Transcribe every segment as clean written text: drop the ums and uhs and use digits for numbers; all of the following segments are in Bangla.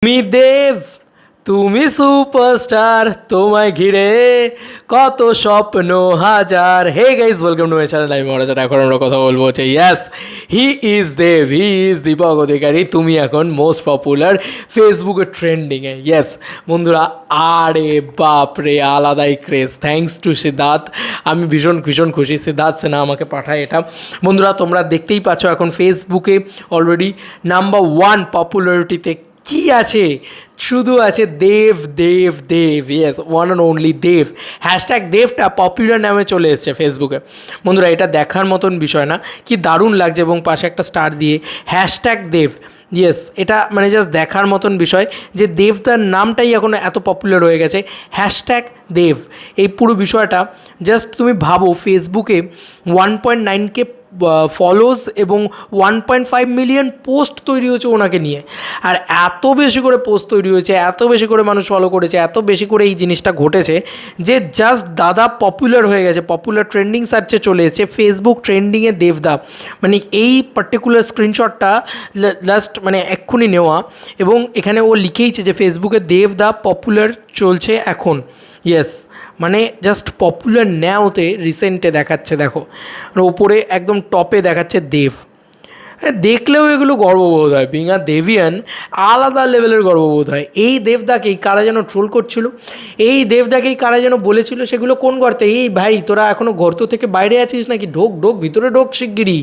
তুমি দেব, তুমি সুপারস্টার, তোমায় ঘিরে কত স্বপ্ন হাজার। Hey guys, welcome to my channel. আমি মহারাজার। এখন আমরা কথা বলবো হচ্ছে yes, he is Dev, he is Deepak Adhikari. তুমি এখন মোস্ট পপুলার ফেসবুকে ট্রেন্ডিংয়ে। ইয়েস বন্ধুরা, আরে বাপরে আলাদাই ক্রেজ। Thanks to Siddharth. আমি ভীষণ ভীষণ খুশি, সিদ্ধার্থ সিনহা আমাকে পাঠায় এটা। বন্ধুরা তোমরা দেখতেই পাচ্ছ এখন ফেসবুকে অলরেডি নাম্বার 1 পপুলারিটিতে কি আছে, শুধু আছে Dev Dev Dev. Yes, one and only Dev. Hashtag দেবটা পপুলার নামে চলে এসছে ফেসবুকে। বন্ধুরা এটা দেখার মতন বিষয় না, কি দারুণ লাগছে, এবং পাশে একটা স্টার দিয়ে হ্যাশট্যাগ দেব। ইয়েস, এটা মানে জাস্ট দেখার মতন বিষয় যে দেবদার নামটাই এখন এত পপুলার হয়ে গেছে। হ্যাশট্যাগ দেব, এই পুরো বিষয়টা জাস্ট তুমি ভাবো, ফেসবুকে 1.9K ফলোজ এবং 1.5 মিলিয়ন পোস্ট তৈরি হয়েছে ওনাকে নিয়ে। আর এত বেশি করে পোস্ট তৈরি হয়েছে, এত বেশি করে মানুষ ফলো করেছে, এত বেশি করে এই জিনিসটা ঘটেছে যে জাস্ট দাদা পপুলার হয়ে গেছে, পপুলার ট্রেন্ডিং সার্চে চলে এসেছে। ফেসবুক ট্রেন্ডিংয়ে দেবদা, মানে এই পার্টিকুলার স্ক্রিনশটটা লাস্ট মানে এক্ষুনি নেওয়া, এবং এখানে ও লিখেইছে যে ফেসবুকে দেবদা পপুলার চলছে এখন। ইয়েস, মানে জাস্ট পপুলার ন্যাওতে রিসেন্টে দেখাচ্ছে, দেখো ওপরে একদম টপে দেখাচ্ছে দেব। দেখলেও এগুলো গর্ববোধ হয়, বিং আ দেবিয়ান আলাদা লেভেলের গর্ববোধ হয়। এই দেবদাকেই কারা যেন ট্রোল করছিল, এই দেবদাকেই কারা যেন বলেছিল সেগুলো কোন গর্তে, এই ভাই তোরা এখনও গর্ত থেকে বাইরে আছিস নাকি, ঢোক ঢোক ভিতরে ঢোক শিগগিরই।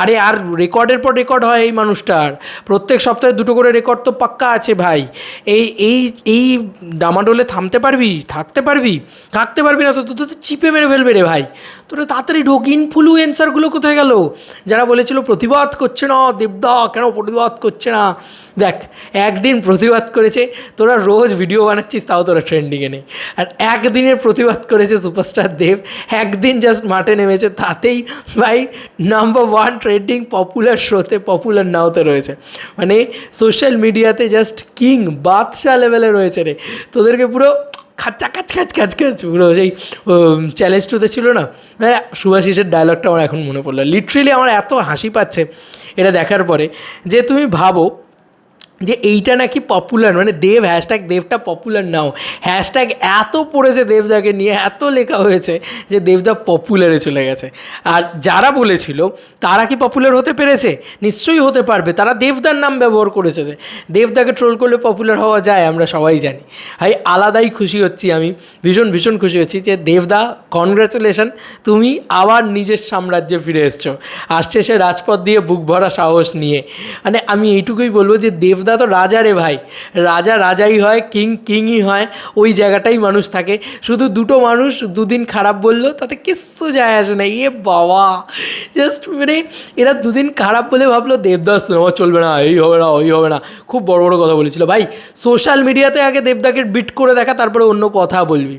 আরে আর রেকর্ডের পর রেকর্ড হয় এই মানুষটার, প্রত্যেক সপ্তাহে 2টো করে রেকর্ড তো পাক্কা আছে ভাই। এই এই এই ডামাডোলে থাকতে পারবি না তো, তো চিপে মেরে ফেলবে রে ভাই। তোরা তাড়াতাড়ি ঢোক। ইনফ্লুয়েন্সারগুলো কোথায় গেল যারা বলেছিল প্রতিবাদ করছে না দেবদা, কেন প্রতিবাদ করছে না? দেখ, একদিন প্রতিবাদ করেছে, তোরা রোজ ভিডিও বানাচ্ছিস তাও তোরা ট্রেন্ডিংয়ে নেই। আর একদিনের প্রতিবাদ করেছে সুপারস্টার দেব, একদিন জাস্ট মাঠে নেমেছে, তাতেই ভাই নাম্বার 1 ট্রেন্ডিং পপুলার শোতে, পপুলার নাওতে রয়েছে। মানে সোশ্যাল মিডিয়াতে জাস্ট কিং, বাদশা লেভেলে রয়েছে রে। তোদেরকে পুরো খাচ পুরো সেই চ্যালেঞ্জ টুতে ছিল না, হ্যাঁ, সুভাষিসের ডায়লগটা আমার এখন মনে পড়লো। লিটারেলি আমার এত হাসি পাচ্ছে এটা দেখার পরে, যে তুমি ভাবো যে এইটা নাকি পপুলার, মানে দেব হ্যাশট্যাগ দেবটা পপুলার নাও। হ্যাশট্যাগ এত পড়েছে দেবদাকে নিয়ে, এত লেখা হয়েছে যে দেবদা পপুলারে চলে গেছে। আর যারা বলেছিল তারা কি পপুলার হতে পেরেছে? নিশ্চয়ই হতে পারবে, তারা দেবদার নাম ব্যবহার করেছে। যে দেবদাকে ট্রোল করলে পপুলার হওয়া যায় আমরা সবাই জানি। ভাই আলাদাই খুশি হচ্ছি আমি, ভীষণ ভীষণ খুশি হচ্ছি যে দেবদা কনগ্রাচুলেশন, তুমি আবার নিজের সাম্রাজ্যে ফিরে এসছো। আসছে সে রাজপথ দিয়ে বুক ভরা সাহস নিয়ে। মানে আমি এইটুকুই বলবো যে দেবদা তো রাজা রে ভাই, রাজা রাজাই হয়, কিং কিংই হয়, ওই জায়গাটাই মানুষ থাকে। শুধু 2টো মানুষ 2 দিন খারাপ বললো তাতে কিচ্ছু যায় আসে না। এ বাবা, জাস্ট মানে এরা 2 দিন খারাপ বলে ভাবলো দেবদাস সিনেমা চলবে না, এই হবে না ওই হবে না, খুব বড় বড় কথা বলেছিল। ভাই সোশ্যাল মিডিয়াতে আগে দেবদাকে বিট করে দেখা, তারপরে অন্য কথা বলবি।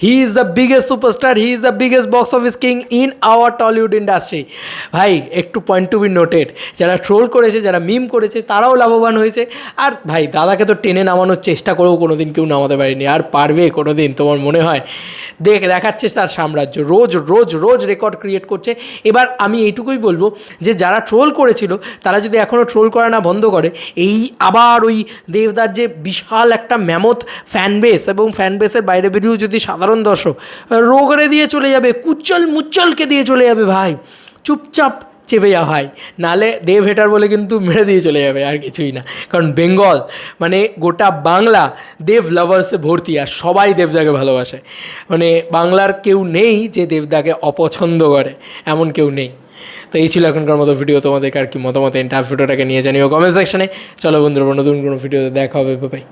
He is the biggest superstar, he is the biggest box office king in our Tollywood industry. ভাই একটু পয়েন্ট টু বি নোটেড, যারা ট্রোল করেছে, যারা মিম করেছে, তারাও লাভবান হয়েছে। আর ভাই দাদাকে তো টেনে নামানোর চেষ্টা করেও কোনো দিন কেউ নামাতে পারেনি, আর পারবে কোনো দিন তোমার মনে হয়? দেখাচ্ছে তার সাম্রাজ্য, রোজ রোজ রোজ রেকর্ড ক্রিয়েট করছে। এবার আমি এইটুকুই বলবো যে যারা ট্রোল করেছিল তারা যদি এখনও ট্রোল করা না বন্ধ করে, এই আবার ওই দেবদার যে বিশাল একটা ম্যামথ ফ্যান বেস, এবং ফ্যান বেসের বাইরে বেরিয়েও যদি সাধারণ দর্শক রোগরে দিয়ে চলে যাবে, কুচ্চল মুচ্চলকে দিয়ে চলে যাবে, ভাই চুপচাপ চেপে যাওয়া হয়, নালে দেব হেটার বলে কিন্তু মেরে দিয়ে চলে যাবে, আর কিছুই না। কারণ বেঙ্গল মানে গোটা বাংলা দেব লাভার্সে ভর্তি, আর সবাই দেবদাকে ভালোবাসে। মানে বাংলার কেউ নেই যে দেবদাকে অপছন্দ করে, এমন কেউ নেই। তো এই ছিল এখনকার মতো ভিডিও। তোমাদেরকে আর কি মতামত এন্টার ভিডিওটাকে নিয়ে জানিও কমেন্ট সেকশনে। চলো বন্ধুরা, নতুন কোনো ভিডিওতে দেখা হবে, বাই।